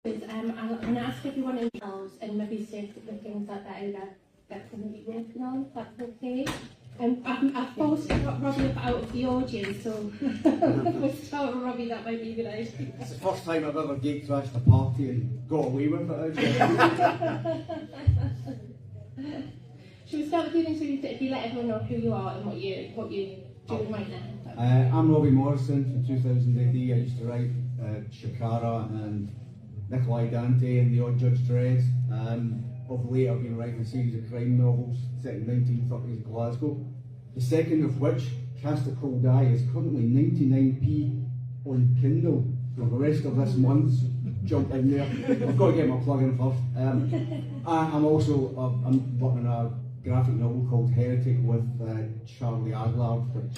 I'm going to ask everyone involved and maybe say the things that they're currently working on, if that's okay. I've forced Robbie out of the audience, so we'll start with Robbie, that might be a good idea. It's the first time I've ever gate crashed a party and got away with it. Should we start with you then, so if you let everyone know who you are and what you're doing right now? I'm Robbie Morrison from 2000 AD. I used to write Shakara and Nikolai Dante and The Odd Judge Dredd. Of late I've been writing a series of crime novels set in 1930s Glasgow. The second of which, Cast a Cold Eye, is currently 99p on Kindle. So the rest of this month, jump in there. I've got to get my plug in first. I'm also I'm working on a graphic novel called Heretic with Charlie Adlard, which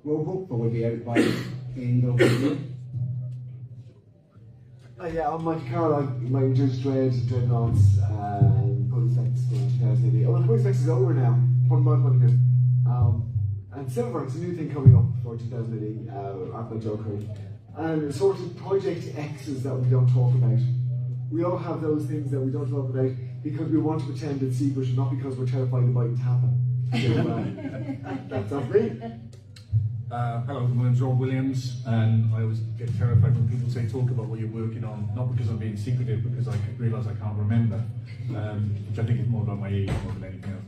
will hopefully be out by the end of the year. Yeah, I'm Mike Carroll. I write Judge Dredd, Dreadnoughts, Police X in 2080. Oh, the Police X is over now, from my point of view. And Silver, it's a new thing coming up for 2080, art by Joe Curry. And sort of Project X's that we don't talk about. We all have those things that we don't talk about because we want to pretend it's secret, and not because we're terrified it might happen. So, that's not me. Hello, my name's Rob Williams, and I always get terrified when people say talk about what you're working on, not because I'm being secretive, because I realise I can't remember, which I think is more about my age more than anything else.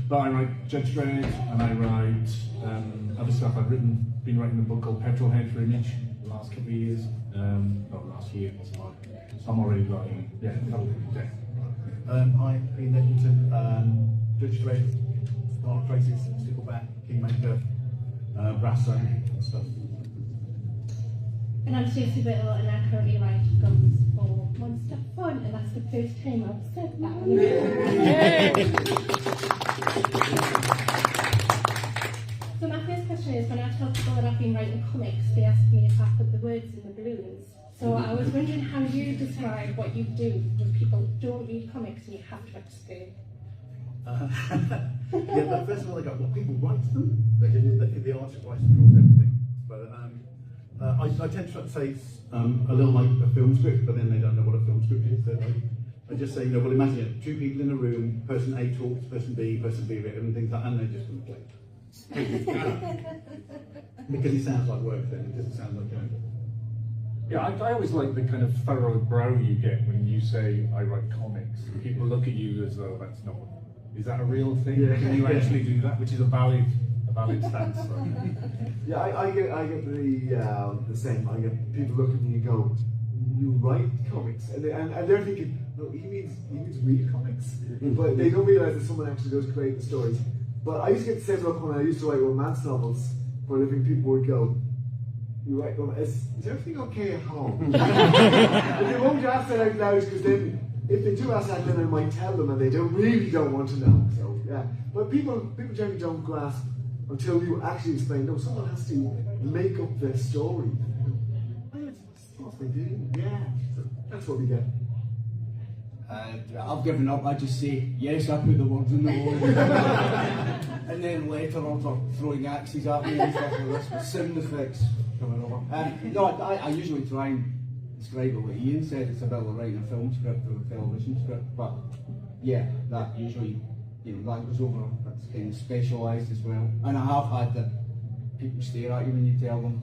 But I write Judge Dredd, and I write other stuff. I've been writing a book called Petrolhead for Image the last couple of years, not last year, so I'm already writing, I'm Ian Eddington, Judge Dredd, Scarlet Crisis, Stickleback, Kingmaker, Brass and stuff. And I'm Stacey Dutton-Whittle, and I currently write guns for Monster Fun, and that's the first time I've said that. So my first question is, when I tell people that I've been writing comics, they ask me if I put the words in the balloons. So I was wondering how you describe what you do when people don't read comics and you have to explain. Yeah, but first of all, people write them. The artist writes and draws everything. But I tend to say it's a little like a film script, but then they don't know what a film script is. So I just say, well, imagine two people in a room, person A talks, person B written, and things like that, and they just play. Because it sounds like work, then it doesn't sound like Yeah, I always like the kind of furrowed brow you get when you say I write comics. People look at you as though that's not. Is that a real thing? Yeah. Can you actually do that? Which is a valid stance. Right? Yeah, I get the same. I get people look at me and go, "You write comics," and they're thinking, "No, he means read comics," but they don't realise that someone actually does create the stories. But I used to get the same look when I used to write romance novels for a living. People would go, "You write romance? Is everything okay at home?" And they won't ask that out loud, because then, if they do ask that, then I might tell them, and they really don't want to know. So yeah, but people generally don't grasp until you actually explain. No, someone has to make up their story. What they do, yeah. So that's what we get. I've given up. I just say yes. I put the words in the wall, and then later on are throwing axes at me and stuff like this with sound effects coming over. No, I usually try and describe it what Ian said. It's about writing a film script or a television script, but yeah, that usually, that goes over. That's kind of specialised as well. And I have had that people stare at you when you tell them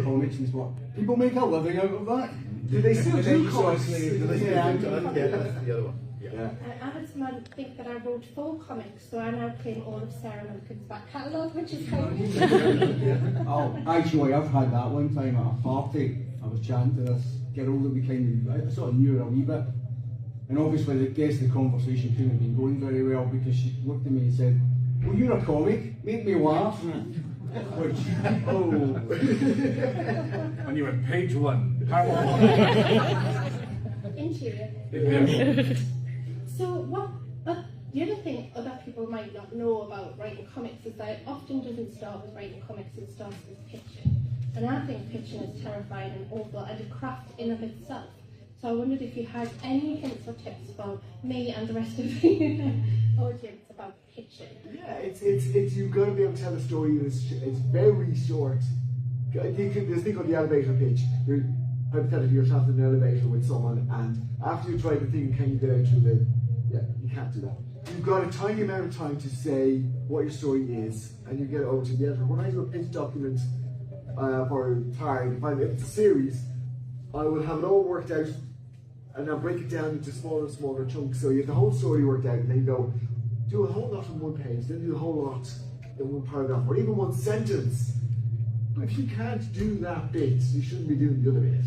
comics and what. People make a living out of that. Do they still do comics? Yeah, that's the other one. Yeah. I had someone think that I wrote 4 comics, so I now claim all of Sarah Millican's back catalogue, which is how Oh, actually, I've had that one time at a party. I was chatting to this girl that I sort of knew her a wee bit. And obviously, the conversation couldn't have been going very well, because she looked at me and said, "Well, you're a comic, make me laugh." Which, And you're on page 1. Interior. So the other thing other people might not know about writing comics is that it often doesn't start with writing comics, it starts with pitching. And I think pitching is terrifying and awful and a craft in of itself. So I wondered if you had any hints or tips for me and the rest of the audience about pitching. Yeah, it's you've got to be able to tell a story. It's very short. There's a thing called the elevator pitch. hypothetically you're trapped in an elevator with someone, and after you try the thing, can you get out through the, you can't do that. You've got a tiny amount of time to say what your story is, and you get it over to the editor. When I do a pitch document for Tard, if it's a series, I will have it all worked out, and I'll break it down into smaller and smaller chunks. So you have the whole story worked out, and then you go, do a whole lot in one page, then do a whole lot in one paragraph, or even one sentence. But if you can't do that bit, you shouldn't be doing the other bit.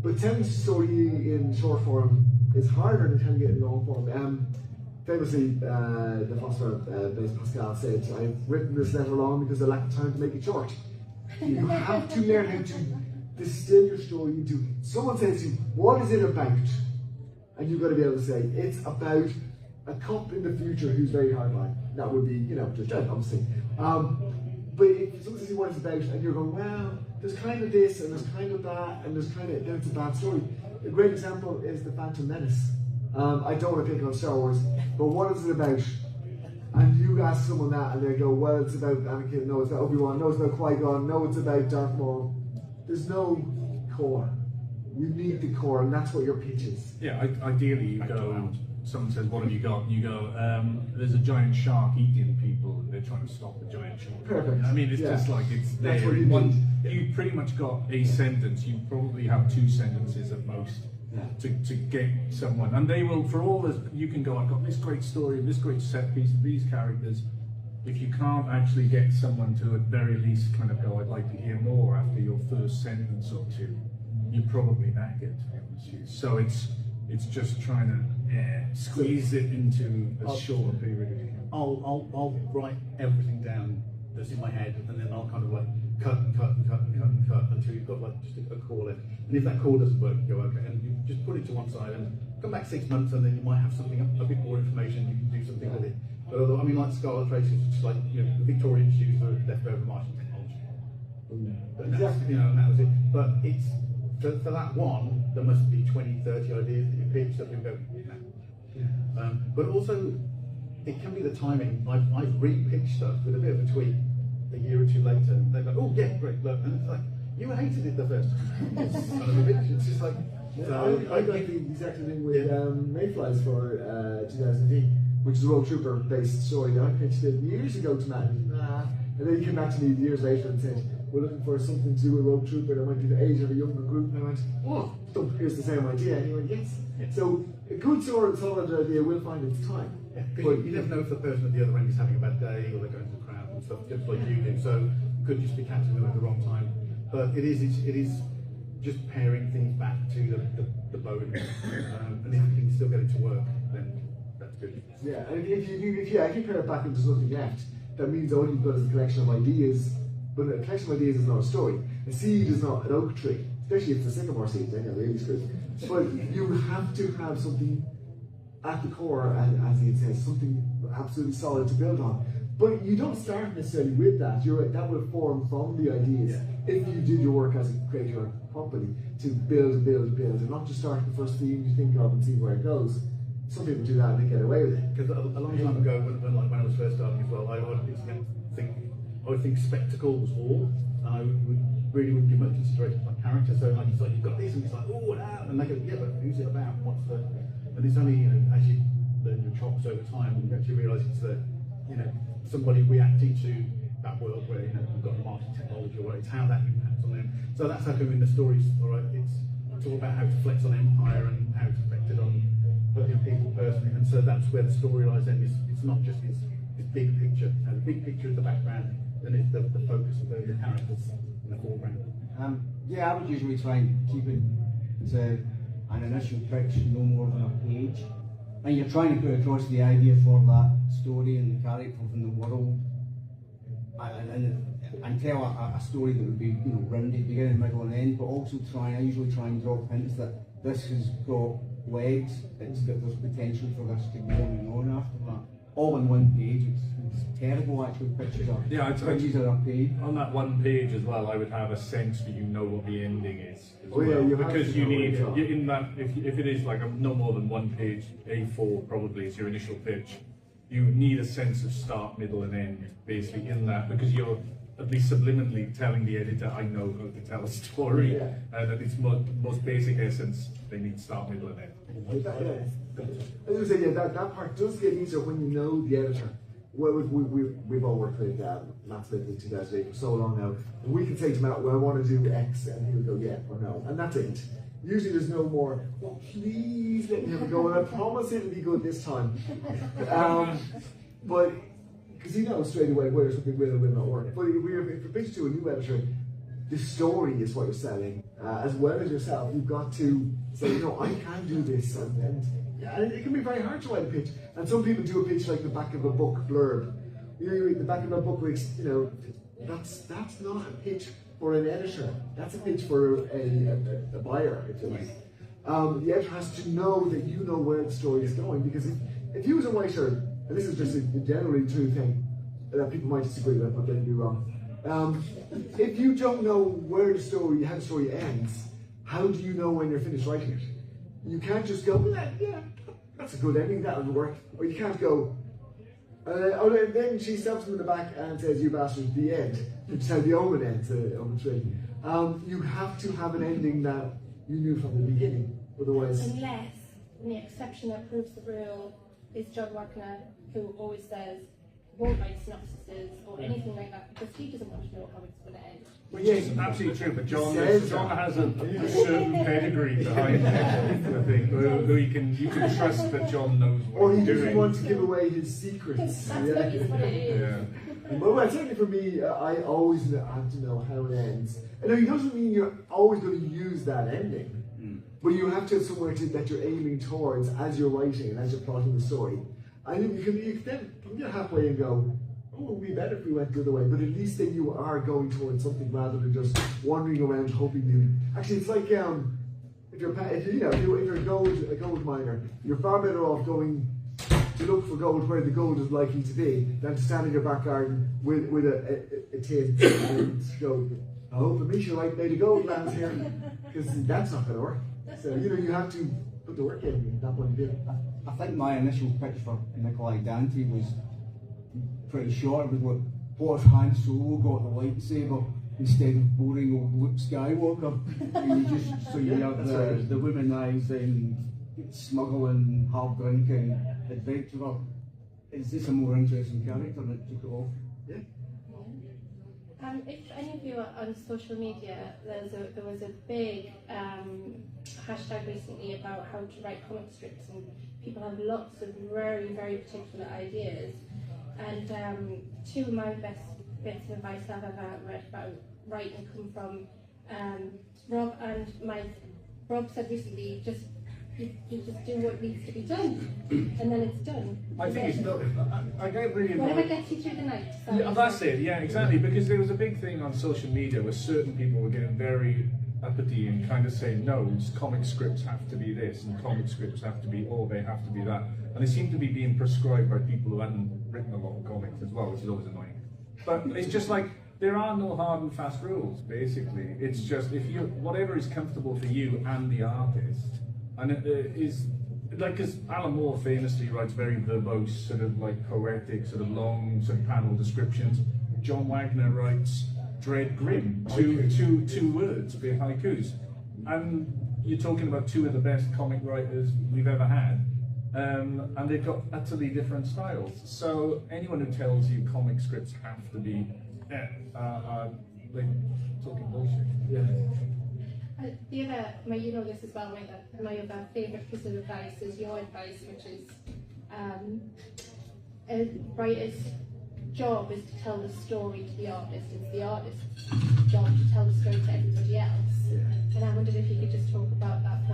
But telling a story in short form is harder than telling it in long form. Famously, the philosopher Blaise Pascal said, "I've written this letter long because I lack time to make it short." You have to learn how to distill your story into. Someone says to you, "What is it about?" And you've got to be able to say, "It's about a cop in the future who's very hardline." That would be, Judge Dredd, obviously. But if someone says what it's about, and you're going, well, there's kind of this, and there's kind of that, and there's kind of, then it's a bad story. A great example is The Phantom Menace. I don't want to pick on Star Wars, but what is it about? And you ask someone that, and they go, well, it's about Anakin, no, it's about Obi-Wan, no, it's about Qui-Gon, no, it's about Darth Maul. There's no core. You need the core, and that's what your pitch is. Yeah, ideally you go, someone says, what have you got? And you go, there's a giant shark eating people, and they're trying to stop the giant shark. Perfect. I mean, it's just like, it's there. That's what you One, need. you pretty much got a sentence, you probably have 2 sentences at most. To get someone, and they will, for all this, you can go, I've got this great story, this great set piece, these characters. If you can't actually get someone to at very least kind of go, I'd like to hear more after your first sentence or 2, you're probably knackered, to be honest with you. So it's just trying to squeeze it into a short period of time. I'll write everything down that's in my head, and then I'll kind of like cut and cut and cut and cut and cut until you've got like just a call in. And if that call doesn't work, you go, okay, and you just put it to one side and come back 6 months, and then you might have something, a bit more information, you can do something with it. But although, I mean, like Scarlet Tracy is just like, the Victorians used the leftover Martian technology. But Exactly. and that was it. But it's, for that one, there must be 20, 30 ideas that you pitch that you go, no. But also, it can be the timing. I've re-pitched stuff with a bit of a tweak a year or 2 later, and they go, oh yeah, great, look, and it's like, you hated it the first time. It's kind of a bit, it's just like, so I got the exact thing with Mayflies for 2008, which is a Road Trooper based story. I pitched it years ago to Matt, and then he came back to me years later and said, we're looking for something to do with Road Trooper that might be the age of a younger group, and I went, oh, here's the same idea, and he went, yes. So a good solid idea will find its time. yeah, but you never know if the person at the other end is having a bad day, or they're going to the crowd and stuff, just like you do, so it could just be catching them at the wrong time. But it is just pairing things back to the bone, and if you can still get it to work, then that's good. Yeah, and if you pair it back into something left, that means all you've got is a collection of ideas. But a collection of ideas is not a story. A seed is not an oak tree, especially if it's a sycamore seed. Then you're really screwed. But you have to have something at the core, as Ian says, something absolutely solid to build on. But you don't start necessarily with that. You're right, that will form from the ideas. If you did your work as a creator properly to build, and not just start with the first theme you think of and see where it goes. Some people do that and they get away with it. Because a long time ago, when I was first starting as well, I would think spectacle was all, and I really wouldn't give much consideration to my character. So like, it's like, you've got this, and it's like, oh, wow, and they go, yeah, but who's it about? What's the? And it's only, as you learn your chops over time, you actually realise it's somebody reacting to that world where we've got the marketing technology, or it's how that impacts on them. So that's how come in the stories. All right, it's all about how to flex on empire and how it's affected on people personally, and so that's where the story lies. Then it's not just this big picture. The big picture is the background, and it's the focus of the characters in the foreground. I would usually try and keep it to an initial pitch no more than a page, and you're trying to put across the idea for that story and the characters in the world, and tell a story that would be rounded, beginning, middle, and end. But also I usually try and drop hints that this has got legs, there's potential for this to go on and on after that. All in one page, it's terrible actually. Pictures are unpaid. On that one page as well, I would have a sense that you know what the ending is. Because you need in that if it is like no more than one page, A4 probably is your initial pitch. You need a sense of start, middle, and end basically in that, because at least subliminally telling the editor, I know how to tell a story, Yeah. and at its most basic essence, they need start, middle, and end. I was gonna say, that part does get easier when you know the editor. Well, we've all worked with Matt Smith in 2008 for so long now, and we can say to Matt, well, I want to do X, and he would go, yeah or no, and that's it. Usually there's no more, oh, please let me have a go, and I promise it'll be good this time. But, because he knows straight away whether something will or will not work. But if you're pitched to a new editor, the story is what you're selling, as well as yourself. You've got to say, no, I can do this, and it can be very hard to write a pitch. And some people do a pitch like the back of a book blurb. You read the back of a book, that's not a pitch for an editor. That's a pitch for a buyer, if you like. The editor has to know that you know where the story is going, because if you as a writer, and this is just a generally true thing that people might disagree with, but don't be wrong. If you don't know where how the story ends, how do you know when you're finished writing it? You can't just go, well, yeah, that's a good ending, that would work. Or you can't go, then she stabs him in the back and says, you bastard, the end. Which is how the Omen ends, Omen 3. You have to have an ending that you knew from the beginning, otherwise... Unless, the exception that proves the rule is John Wagner, who always says, won't write synopsises or anything like that, because he doesn't want to know how it's going to end. Which is absolutely true, but John has a certain pedigree behind him, I think, who you can trust that John knows what or he he's doing. doesn't want to give away his secrets. That's what it is. Yeah. Well, certainly for me, I always have to know how it ends. And it doesn't mean you're always going to use that ending, but you have to have somewhere that you're aiming towards as you're writing and as you're plotting the story. And you can then get halfway and go, oh, it would be better if we went the other way, but at least then you are going towards something rather than just wandering around hoping you... Actually, it's like if you're a gold miner, you're far better off going to look for gold where the gold is likely to be than to stand in your back garden with a tin and go, I hope the meteorite made a gold lands here, because that's not going to work. So you have to put the work in that one bit. I think my initial pitch for Nikolai Dante was pretty short. It was like, what if Han Solo got the lightsaber instead of boring old Luke Skywalker? You have the womanizing, smuggling, hard drinking adventurer. Is this a more interesting character that took it off? Yeah. If any of you are on social media, there was a big hashtag recently about how to write comic strips, and people have lots of very, very particular ideas. And two of my best bits of advice I've ever read about writing come from Rob and Mike. Rob said recently, you just do what needs to be done, and then it's done. I think it's not. I get really whatever annoyed. gets you through the night. Yeah, that's it. Yeah, exactly. Because there was a big thing on social media where certain people were getting very uppity and kind of saying, no, comic scripts have to be this, and comic scripts have to be, they have to be that. And they seem to be being prescribed by people who hadn't written a lot of comics as well, which is always annoying. But it's just like, there are no hard and fast rules, basically. It's just, whatever is comfortable for you and the artist, and it is, like, because Alan Moore famously writes very verbose, sort of like poetic, sort of long, sort of panel descriptions. John Wagner writes dread grim, two words, be haikus. And you're talking about two of the best comic writers we've ever had, and they've got utterly different styles. So anyone who tells you comic scripts have to be, like, talking bullshit. Yeah. The other, you know this as well, my other favourite piece of advice is your advice, which is a writer's job is to tell the story to the artist. It's the artist's job to tell the story to everybody else. Yeah. And I wondered if you could just talk about that for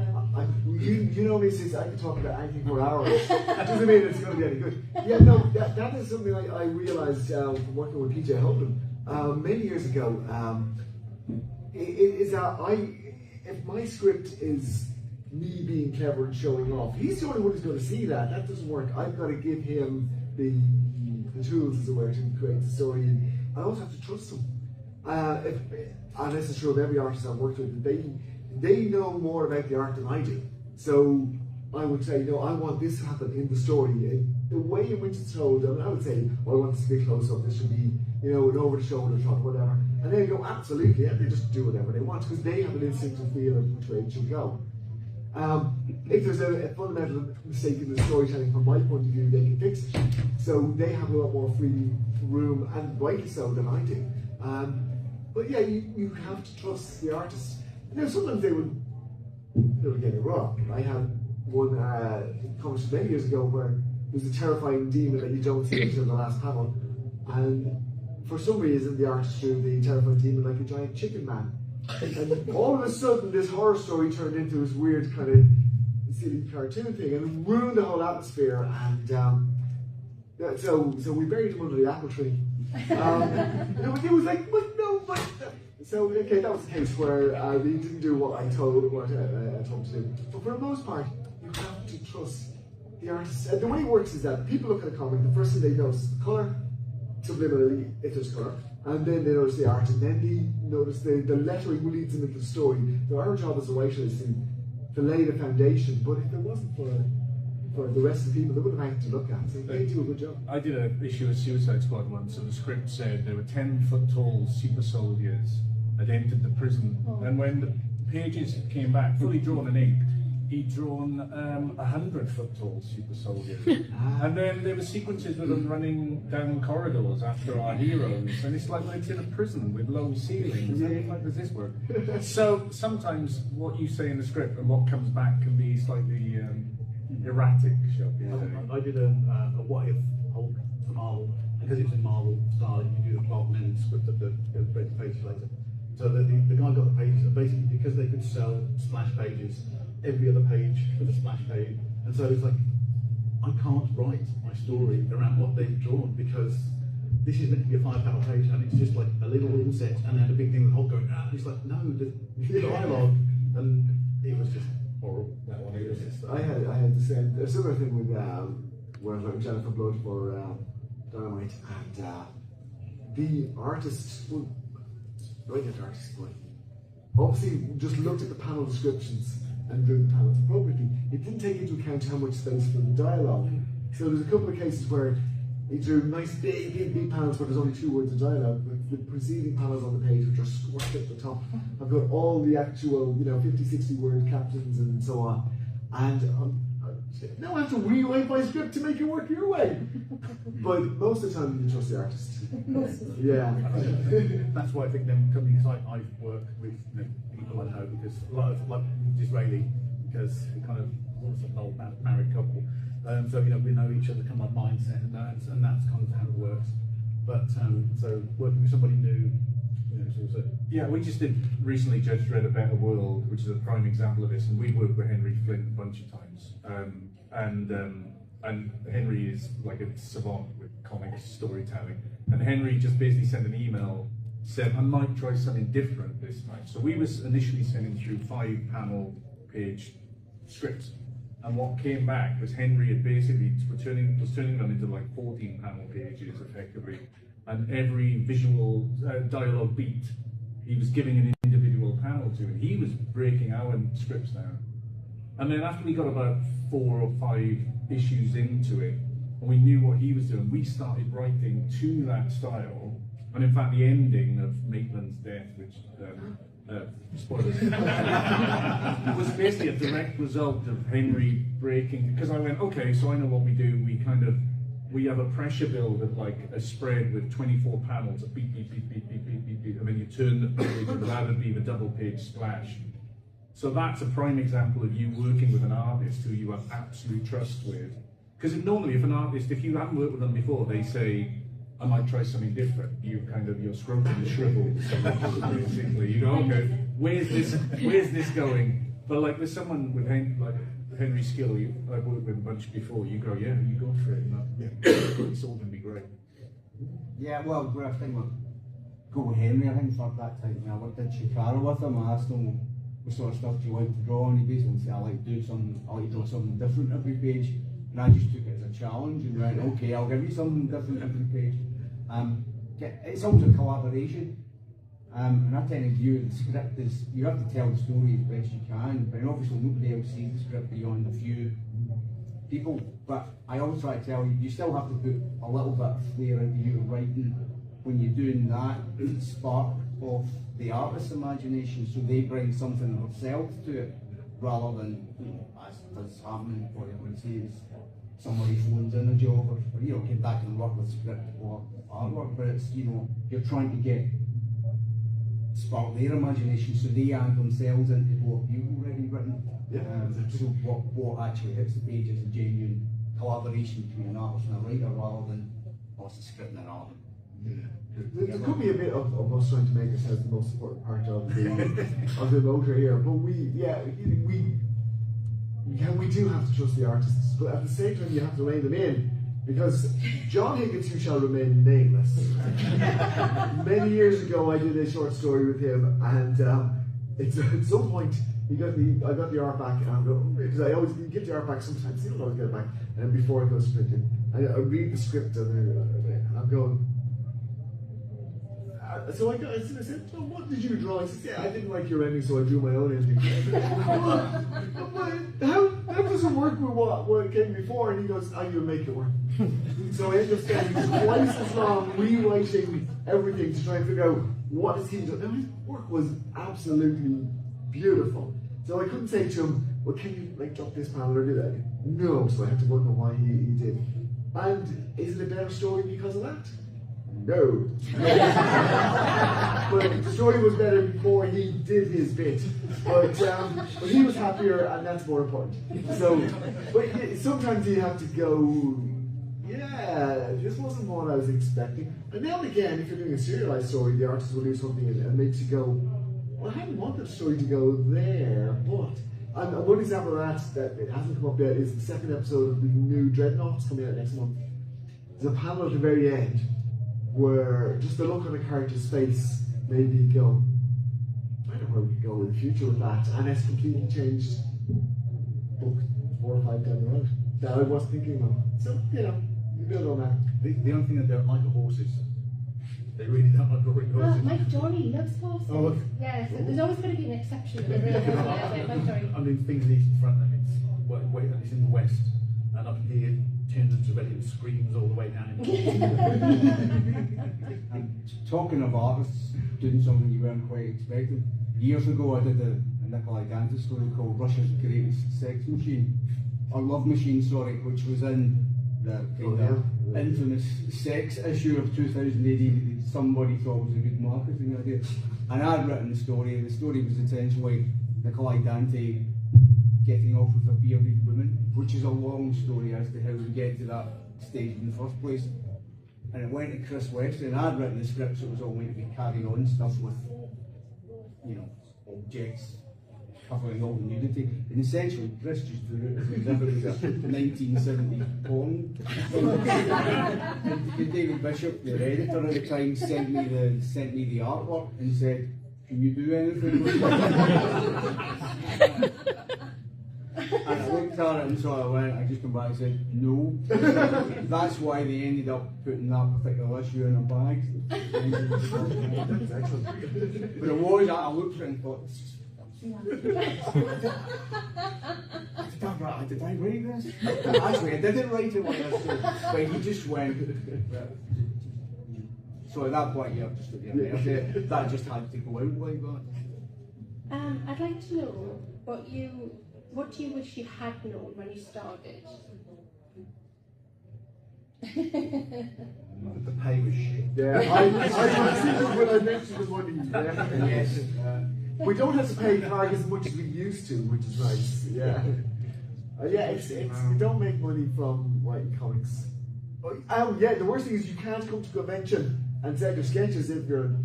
you know me, since I could talk about anything for hours. That doesn't mean it's going to be any good. Yeah, no, that is something I realised from working with PJ Holden many years ago. Is that if my script is me being clever and showing off, he's the only one who's going to see that. That doesn't work. I've got to give him the tools, as it were, to create the story. And I also have to trust him. And this is true of every artist I've worked with. They know more about the art than I do. So I would say, no, I want this to happen in the story. The way in which it's told, I mean, I would say, well, I want this to be close up, this should be, you know, an over the shoulder shot, whatever. And they go, absolutely, and they just do whatever they want because they have an instinctive feel of which way it should go. If there's a fundamental mistake in the storytelling from my point of view, they can fix it. So they have a lot more free room, and rightly so, than I do. But yeah, you have to trust the artists. Now, sometimes they would get it wrong. I had one comic many years ago where there's a terrifying demon that you don't see until the last panel, and for some reason the artist drew the terrifying demon like a giant chicken man, and all of a sudden this horror story turned into this weird kind of silly cartoon thing and ruined the whole atmosphere. And so we buried him under the apple tree. And it was like, but no, but. So okay, that was the case where they didn't do what I told them to do. But for the most part, you have to trust the artists. And the way it works is that people look at a comic, the first thing they notice is the colour, subliminally, if there's colour, and then they notice the art, and then they notice the lettering leads them into the story. So our job as a writer is to lay the foundation, but if it wasn't for the rest of the people, they wouldn't have anything to look at. So they do a good job. I did an issue of Suicide Squad once, and the script said there were 10-foot-tall super soldiers had entered the prison, and when the pages came back, fully drawn and inked, he'd drawn 100-foot-tall super soldiers. And then there were sequences with them running down corridors after our heroes, and it's like it's in a prison with low ceilings. How does this work? So sometimes what you say in the script and what comes back can be slightly erratic, shall we say. I did a what if hold for Marvel, because it's in Marvel style, you do the plot and then the script of the pages later. So the guy got the pages, and basically because they could sell splash pages, every other page was a splash page, and so it's like, I can't write my story around what they've drawn because this is meant to be a 5-panel page, and it's just like a little inset, and then a big thing with the whole going, and it's like, no, the dialogue, and it was just horrible. That one, it was just, I had the same, a similar thing with where I was writing Jennifer Blood for Dynamite, and the artist, well, brilliant artist, but obviously just looked at the panel descriptions and drew the panels appropriately. It didn't take into account how much space for the dialogue. So there's a couple of cases where he drew nice big panels where there's only 2 words of dialogue, but the preceding panels on the page which are squashed at the top have got all the actual, 50, 60 word captions and so on. And now I have to rewrite my script to make it work your way. But most of the time you trust the artist. Yeah. That's why I think them companies I've worked with people I know, because a lot of like Disraeli, because we kind of was an old married couple. So we know each other, kind of mindset, and that's kind of how it works. But so working with somebody new, it's also. Yeah, we just did recently Judge Dredd: A Better World, which is a prime example of this, and we worked with Henry Flint a bunch of times. And Henry is like a savant with comics storytelling. And Henry just basically sent an email, said, I might try something different this time. So we was initially sending through 5-panel page scripts. And what came back was Henry had basically was turning them into like 14-panel pages effectively. And every visual dialogue beat, he was giving an individual panel to, and he was breaking our scripts down. And then after we got about 4 or 5 issues into it, and we knew what he was doing, we started writing to that style. And in fact, the ending of Maitland's death, which, spoilers, was basically a direct result of Henry breaking, because I went, okay, so I know what we do. We have a pressure build of like a spread with 24 panels of beep, beep, beep, beep, beep, beep, beep, beep, and then you turn the page and rather be the double page splash. So that's a prime example of you working with an artist who you have absolute trust with. Because normally if an artist, if you haven't worked with them before, they say, I might try something different. Your scrotum is shriveled, basically. You go, okay, where's this going? But like with someone with Henry Skill, I've worked with a bunch before, you go, yeah, you go for it. It's all going to be great. Yeah, well, I think we'll go with Henry, I think, for that type. I worked at Chicago with him, and I asked him what sort of stuff do you like to draw, and he basically said, I like to draw something different every page. And I just took it as a challenge and went, okay, I'll give you something different every page. It's always a collaboration. And I tend to view the script as you have to tell the story as best you can, but obviously nobody else sees the script beyond a few people. But I always try to tell you, you still have to put a little bit of flair into your writing when you're doing that spark of the artist's imagination, so they bring something themselves to it, rather than, as does happening, what I would say is somebody phones in a job, or came back and work with script or artwork, but it's, you're trying to get spark their imagination so they add themselves into what you've already written. So what actually hits the page is a genuine collaboration between an artist and a writer, rather than it's a script and an art. There could be a bit of us trying to make ourselves the most important part of the motor here, but we do have to trust the artists, but at the same time you have to rein them in, because John Higgins, who shall remain nameless, many years ago I did a short story with him, and it's at some point I got the art back, and I'm going, because I always get the art back sometimes, you don't always get it back, and before it goes to printing, I read the script and I'm going. So I said, oh, what did you draw? He said, yeah, I didn't like your ending, so I drew my own ending. How does it work with what came before? And he goes, you'll make it work. So I ended up spending twice as long rewriting everything to try and figure out what is he doing. Now, his work was absolutely beautiful. So I couldn't say to him, well, can you drop this panel or do that? No, so I had to work on why he did. And is it a better story because of that? No. But the story was better before he did his bit. But he was happier, and that's more important. So, but sometimes you have to go, yeah, this wasn't what I was expecting. And now and again, if you're doing a serialized story, the artist will do something and makes you go, well, I hadn't wanted the story to go there, but. And one example of that it hasn't come up yet is the second episode of the new Dreadnoughts coming out next month. There's a panel at the very end where just the look on a character's face made me go, I know where we could go in the future with that, and it's completely changed book 4 or 5 down the road that I was thinking of. So, you build on that. The only thing that they don't like are horses. They really don't like drawing horses. My Johnny loves horses. Oh, look. Yes, there's always going to be an exception. I mean, things in east and front, and it's in the west, and up here, turns into and screams all the way down. And talking of artists doing something you weren't quite expecting, years ago I did a Nikolai Dante story called Russia's Greatest Sex Machine, or Love Machine, sorry, which was in the infamous sex issue of 2000 AD that somebody thought was a good marketing idea. And I'd written the story was essentially Nikolai Dante getting off with a bearded woman, which is a long story as to how we get to that stage in the first place. And it went to Chris Weston, and I'd written the script, so it was all meant to be carry on stuff with, objects covering all the nudity. And essentially, Chris just drew it as if it was a 1970s porn. And David Bishop, the editor at the time, sent me the artwork and said, "Can you do anything with it?" And I looked at it and so I just come back and said, no. That's why they ended up putting that particular issue in a bag. But it was, I looked at it and thought, did I write this? Actually, I didn't write it like this, but he just went. So at that point, that just had to go out like that. I'd like to know what do you wish you had known when you started? The pay was shit. Yeah, I when I mentioned the money. Yes. We don't have to pay Clark as much as we used to, which is nice. Yeah. We don't make money from writing comics. The worst thing is you can't come to a convention and send your sketches if you're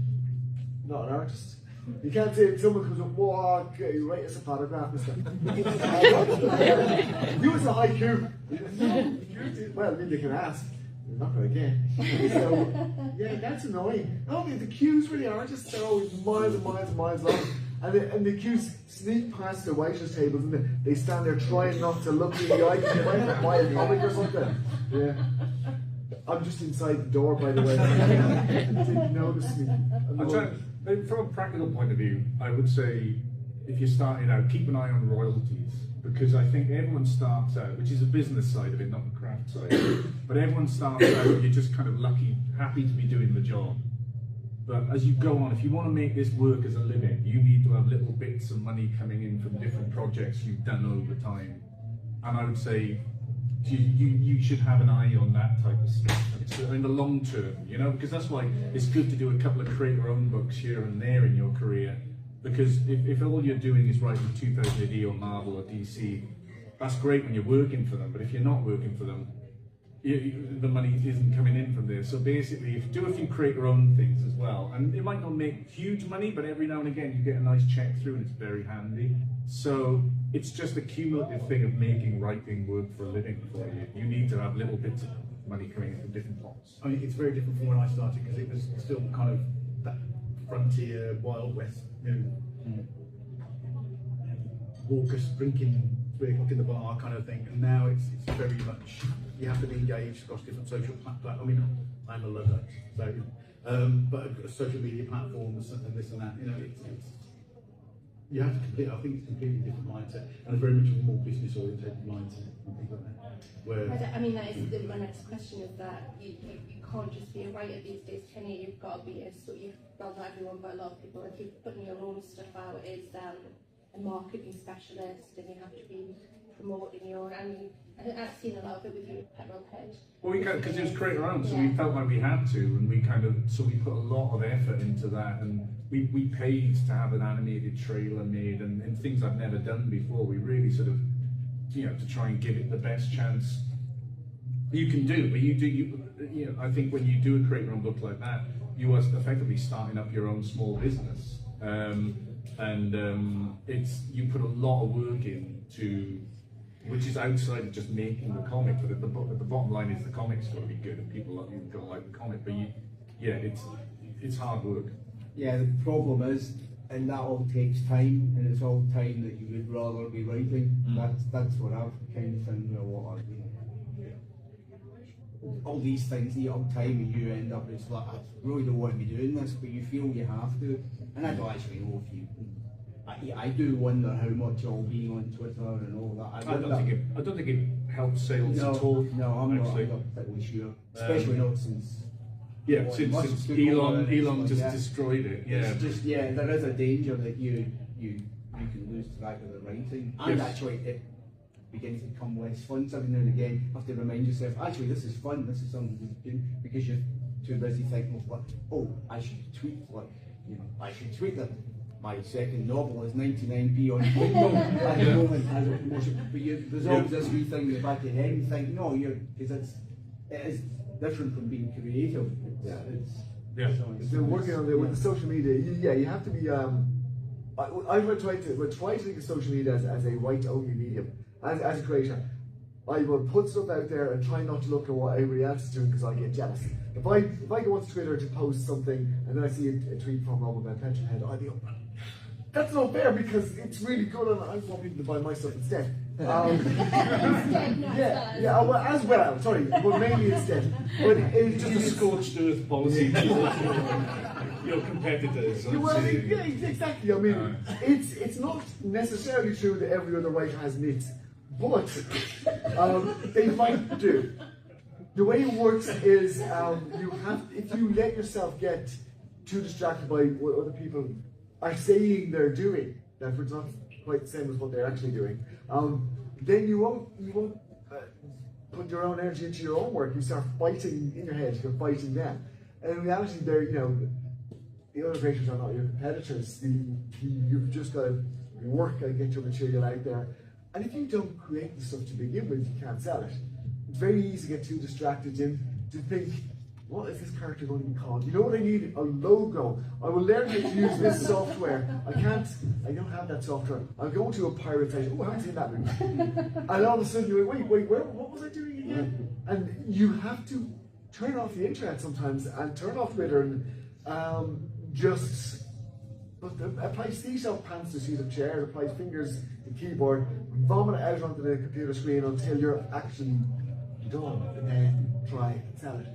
not an artist. You can't say if someone comes up, walk, you write us a paragraph and stuff. You as a haiku. Well, I mean, they can ask. They're not going to get. So, yeah, that's annoying. No, the queues for the artists are always miles and miles and miles long. And the queues sneak past the waitress tables and they stand there trying not to look in the eye because they might buy a comic or something. Yeah. I'm just inside the door, by the way. Didn't notice me. From a practical point of view, I would say if you're starting out, keep an eye on royalties, because I think everyone starts out, which is a business side of it, not the craft side, but everyone starts out, you're just kind of happy to be doing the job. But as you go on, if you want to make this work as a living, you need to have little bits of money coming in from different projects you've done over time. And I would say you should have an eye on that type of stuff in the long term, you know, because that's why it's good to do a couple of create-your-own books here and there in your career. Because if all you're doing is writing 2000 AD or Marvel or DC, that's great when you're working for them, but if you're not working for them, the money isn't coming in from there. So basically, if you do a few create-your-own things as well, and it might not make huge money, but every now and again you get a nice check through and it's very handy. So it's just a cumulative thing of making writing work for a living for you. You need to have little bits of money coming in from different pots. I mean, it's very different from when I started, because it was still kind of that frontier, Wild West, you know, raucous drinking 3 o'clock in the bar kind of thing. And now it's very much, you have to be engaged across different social platforms. I mean, I'm a Luddite, so but social media platforms and this and that, you know, it's you have to I think it's a completely different mindset, and a very much more business oriented mindset and things like that. Where I mean, that is my next question, is that you can't just be a writer these days, can you? You've got to be well, not everyone, but a lot of people, if you're putting your own stuff out, is a marketing specialist, and you have to be promoting your, I mean, I've seen a lot of it with you, Carroll. Well, because it was create our own, so we felt like we had to, and we put a lot of effort into that, and we paid to have an animated trailer made, and things I've never done before. We really sort of, you know, to try and give it the best chance you can do. But you know, I think when you do a create your own book like that, you are effectively starting up your own small business, it's you put a lot of work into, which is outside of just making the comic. But at the bottom line is the comic's got to be good, and people are going to like the comic. But it's hard work. Yeah, the problem is, and that all takes time, and it's all time that you would rather be writing. That's what I've kind of found with a lot of, you know, all these things eat up time, and you end up, it's like, I really don't want to be doing this, but you feel you have to. And I don't actually know if you, I do wonder how much all being on Twitter and all that. I don't think it helps sales at all. No, I'm not particularly sure, especially not since. Yeah, since Elon just destroyed it. Yeah, it's just, there is a danger that you can lose track of the writing, and actually it begins to become less fun. So every now and again, you have to remind yourself, actually, this is fun. This is something we do, because you're too busy thinking, like, oh, I should tweet, like, you know, I should tweet that my second novel is 99p on Kindle at the moment as a promotion. But there's always this wee thing in the back of your head, and you think, no, because it is different from being creative. So working on with the social media, you have to be. I would try to think of social media as a write-only medium. As a creator, I will put stuff out there and try not to look at what everybody else is doing, because I get jealous. If I go on Twitter to post something and then I see a tweet from Robbie Morrison, I'll be, that's not fair, because it's really good and I want people to buy my stuff instead. Well, as well, sorry, but mainly instead. But it's just a scorched earth policy. Your competitors. Well, exactly. I mean, it's not necessarily true that every other writer has nits, but they might do. The way it works is if you let yourself get too distracted by what other people are saying they're doing, that it's not quite the same as what they're actually doing, then you won't put your own energy into your own work. You start fighting in your head. You're fighting them, and in reality, they're, you know, the other creators are not your competitors. You've just got to work and get your material out there. And if you don't create the stuff to begin with, you can't sell it. It's very easy to get too distracted in to think, what is this character going to be called? You know what I need? A logo. I will learn how to use this software. I don't have that software. I'll go to a pirate site. Oh, I haven't seen that movie. And all of a sudden you're like, wait, what was I doing again? And you have to turn off the internet sometimes, and turn off Twitter, and just apply seat-up pants to seat-up chairs, apply fingers to keyboard, vomit it out onto the computer screen until you're actually done, and then try and sell it.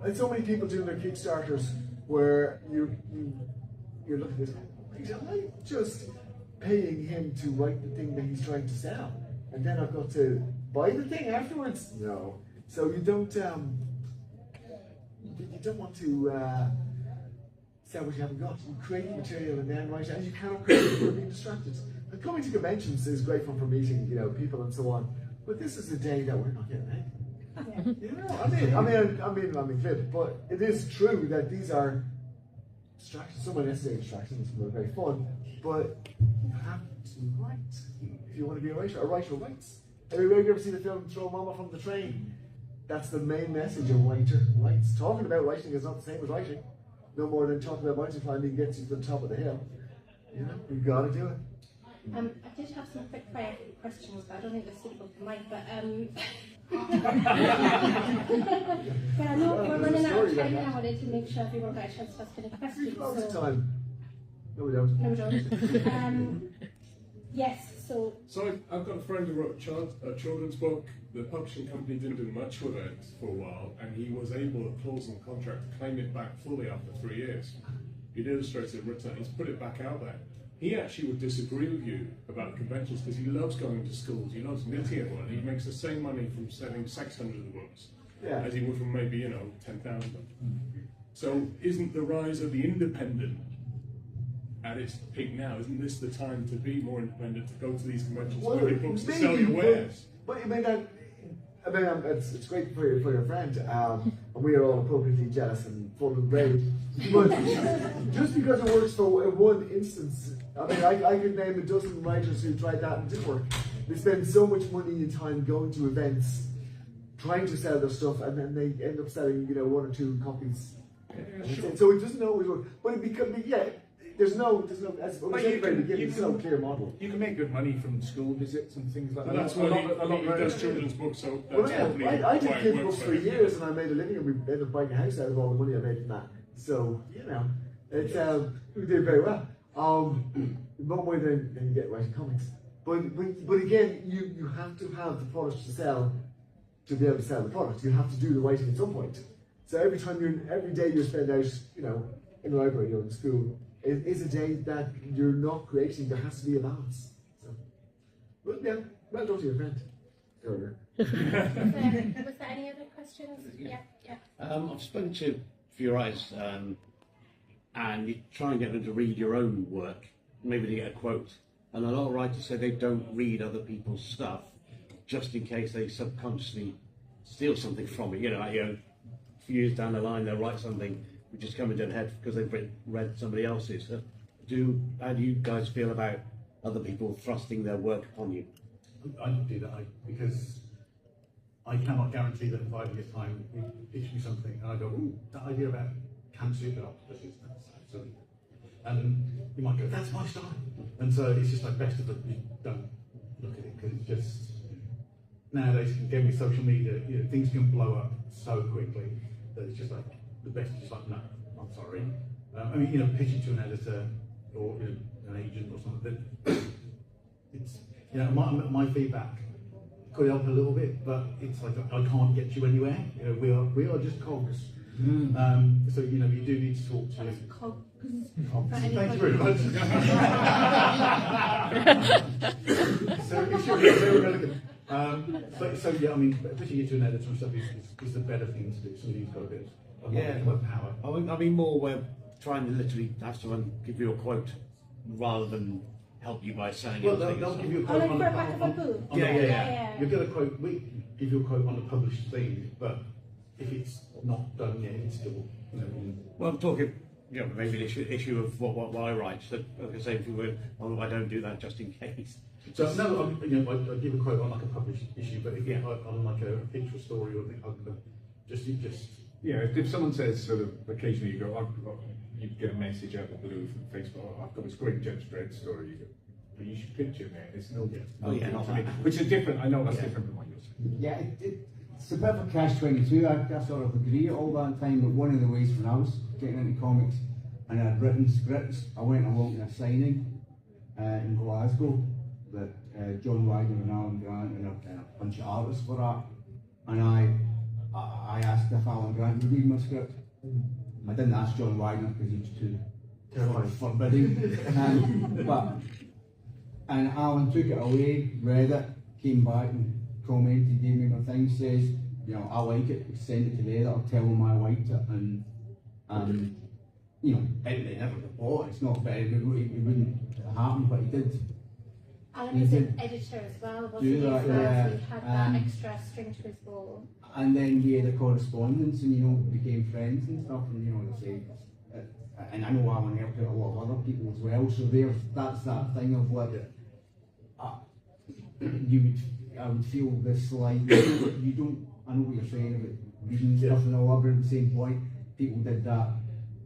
And so many people doing their Kickstarters where you you're looking at this, am I just paying him to write the thing that he's trying to sell, and then I've got to buy the thing afterwards? No. So you don't want to sell what you haven't got. You create the material and then write it, and you cannot create it without being distracted. And coming to conventions is great fun for meeting, people and so on. But this is a day that we're not getting anything. I mean, glib, but it is true that these are distractions. Some are necessary distractions, some are very fun, but you have to write if you want to be a writer. A writer writes. Have you ever seen the film Throw Mama from the Train? That's the main message. A writer writes. Talking about writing is not the same as writing. No more than talking about mountain climbing gets you to the top of the hill. You've got to do it. I did have some quick fire questions, but I don't think they're suitable for Mike. But but I know we're running out of time now. I wanted to make sure everyone got a chance to ask any questions. We've got lots of time. No, we don't. No, we don't. Yes. So I've got a friend who wrote a children's book. The publishing company didn't do much with it for a while, and he was able to clause in the contract to claim it back fully after 3 years. He'd illustrated, written it, he's put it back out there. He actually would disagree with you about conventions because he loves going to schools, he loves knitting everyone. He makes the same money from selling 600 of the books as he would from maybe 10,000. So isn't the rise of the independent at its peak now? Isn't this the time to be more independent, to go to these conventions, to read books, to sell your wares? But it's great for your friend, and we are all appropriately jealous and full of rage. But just because it works for one instance, I could name a dozen writers who tried that and didn't work. They spend so much money and time going to events, trying to sell their stuff, and then they end up selling, 1 or 2 copies. So it doesn't always work. But it becomes, there's no, as we said at the very beginning, there's no clear model. You can make good money from school visits and things like that. That's why a lot of does children's books. So I did kids books for years, and I made a living, and we ended up buying a house out of all the money I made from that. So it's we did very well. One way than you get writing comics. But again, you have to have the product to sell to be able to sell the product. You have to do the writing at some point. So every day you spend out, in the library or in school, is a day that you're not creating. There has to be a balance. So, well done to your friend. was there any other questions? Yeah. I've spoken to a few writers, and you try and get them to read your own work, maybe to get a quote. And a lot of writers say they don't read other people's stuff, just in case they subconsciously steal something from it. A few years down the line, they'll write something which is coming to their head because they've read somebody else's. How do you guys feel about other people thrusting their work upon you? I don't do that because I cannot guarantee that in 5 years' time you pitch me something and I go, ooh, that idea about cancer that's silly. And you might go, that's my style. And so it's just like best of it, you don't look at it because it's just, nowadays, again with social media, things can blow up so quickly that it's just like, the best is just like, no, I'm sorry. Pitching to an editor or an agent or something, it's, my feedback could help a little bit, but it's like I can't get you anywhere. We are just cogs. So you do need to talk to. Cogs. Thank you very much. So if you're very relevant. Pushing you to an editor and stuff is the better thing to do. Somebody who's got a bit of power. I mean, more we're trying to literally have someone give you a quote rather than help you by selling it. Well, they'll give you a quote on the back of a book. Yeah. You'll get a quote. We give you a quote on a published thing, but if it's not done yet, it's still. Well, I'm talking. Maybe an issue of what I write. So, like I say, if you were, I don't do that just in case. So no, I give a quote on like a published issue, but if on like a picture story or anything, just. Yeah, if someone says sort of occasionally you get a message out of the blue from Facebook, I've got this great Judge Dredd story, you go, well, you should pitch it, man. It's no good. Which is different. I know that's different from what you're saying. Yeah, it's a bit of a catch-22. I sort of agree all that time, but one of the ways when I was getting into comics and I'd written scripts, I went along to a signing in Glasgow that John Wagner and Alan Grant and a bunch of artists were at, and I asked if Alan Grant would read my script. I didn't ask John Wagner because he was too Terrifying. forbidding. And Alan took it away, read it, came back and commented, gave me my thing, says, you know, I like it, send it to the editor, tell him I liked it, and you know, it never got bought, it's not better, it wouldn't happen, but he did. Alan was an editor as well, wasn't he? Do that, So yeah. he had that extra string to his bow. And then we had a correspondence and, you know, became friends and stuff, and, you know, they say, and I know Alan helped out a lot of other people as well, so that's that thing of like, I would feel this like, you don't, I know what you're saying about reading stuff and all, but at the same point, people did that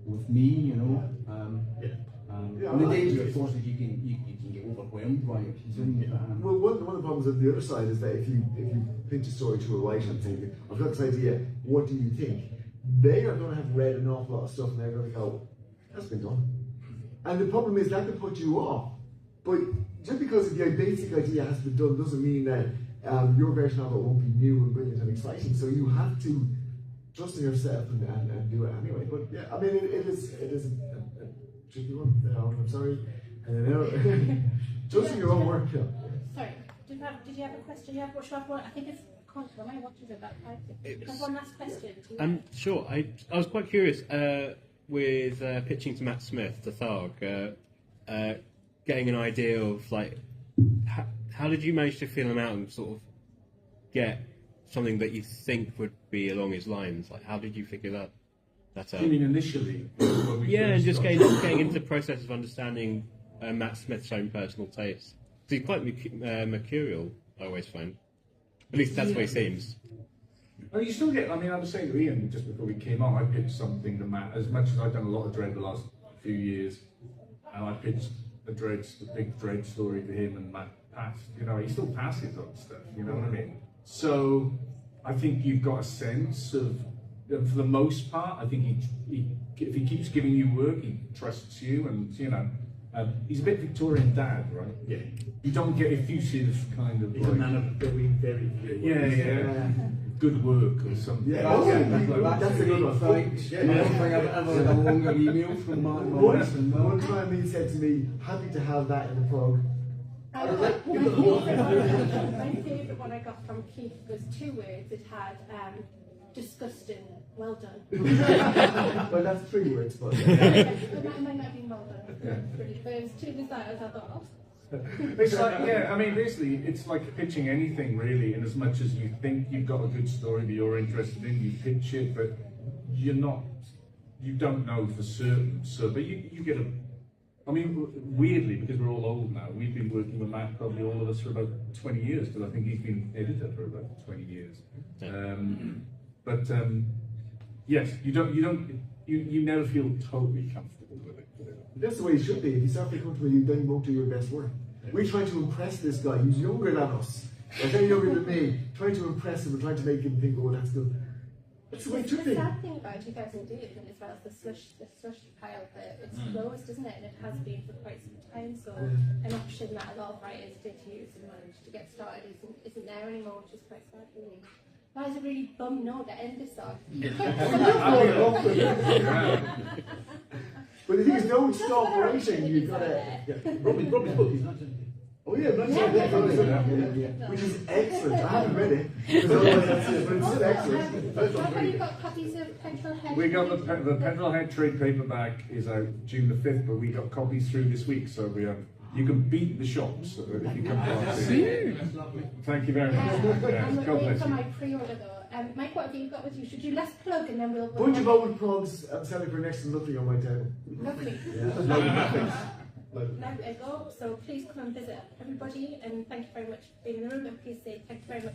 with me, you know. And the danger, of course, is you can get overwhelmed by it. Well, one of the problems on the other side is that if you pitch a story to a writer and think, I've got this idea, what do you think? They are going to have read an awful lot of stuff and they're going to go, that's been done. And the problem is that can put you off. But just because the basic idea has been done doesn't mean that your version of it won't be new and brilliant and exciting. So you have to trust in yourself and do it anyway. But yeah, I mean, it is a tricky one. I'm sorry. Trust in your own work. Yeah. Sorry, did you have a question? You have, what should I have one? I think it's contra. What is it? That have one last question. Sure. I was quite curious with pitching to Matt Smith, the Tharg, getting an idea of like how did you manage to feel him out and sort of get something that you think would be along his lines? Like, how did you figure that out? You mean initially? Yeah, and just getting into the process of understanding Matt Smith's own personal taste. He's quite mercurial, I always find. At least that's what he seems. Oh, you still get, I mean, I was saying to Ian just before we came on, I pitched something to Matt, as much as I've done a lot of Dread the last few years, and I pitched the big Dread story to him, and Matt passed, you know, he still passes on stuff, you know what I mean? So, I think you've got a sense of, for the most part, I think if he keeps giving you work, he trusts you, and, you know, he's a bit Victorian dad, right? Yeah. You don't get effusive kind of. He's a man of very few words. Yeah. Good work or something. Yeah, that's a good one. I don't think I've ever had a longer email from Matt Morrison. One time he said to me, happy to have that in the prog. My favourite one I got from Keith was 2 words. It had disgusting, well done. Well, that's 3 words, but. It might not be well done. But it was 2 desires, I thought, oh. It's like, yeah, I mean, basically, it's like pitching anything, really, in as much as you think you've got a good story that you're interested in, you pitch it, but you don't know for certain. So, but you get I mean, weirdly, because we're all old now, we've been working with Matt, probably all of us, for about 20 years, because I think he's been editor for about 20 years. Yes, you never feel totally comfortable with it. That's the way it should be. If you start feeling comfortable, then you won't do your best work. We're trying to impress this guy who's younger than us, or very younger than me, trying to impress him and trying to make him think, oh, that's good. That's the way it should be. The sad thing about 2008 as well is the slush pile there. It's closed, isn't it? And it has been for quite some time. So an option that a lot of writers did use and managed to get started isn't there anymore, which is quite sad, really. That was a really bum note to end this on. But the thing is, don't stop writing. You've got to. Robbie's book is not empty. Oh yeah, which is excellent. I haven't read it, because otherwise that's it, but it's still excellent. Have you got copies of Petrol Head? We got the Petrol Head trade paperback is out June the 5th, but we got copies through this week, so we have. You can beat the shops if you come to see. Thank you very much. I'm God waiting bless for you. my pre-order though. Mike, what have you got with you? Should you last plug and then we'll. Bunch of old progs. I'm selling for next to nothing on my table. Lovely. Yeah. Now we go. So please come and visit everybody, and thank you very much for being in the room. And please say thank you very much.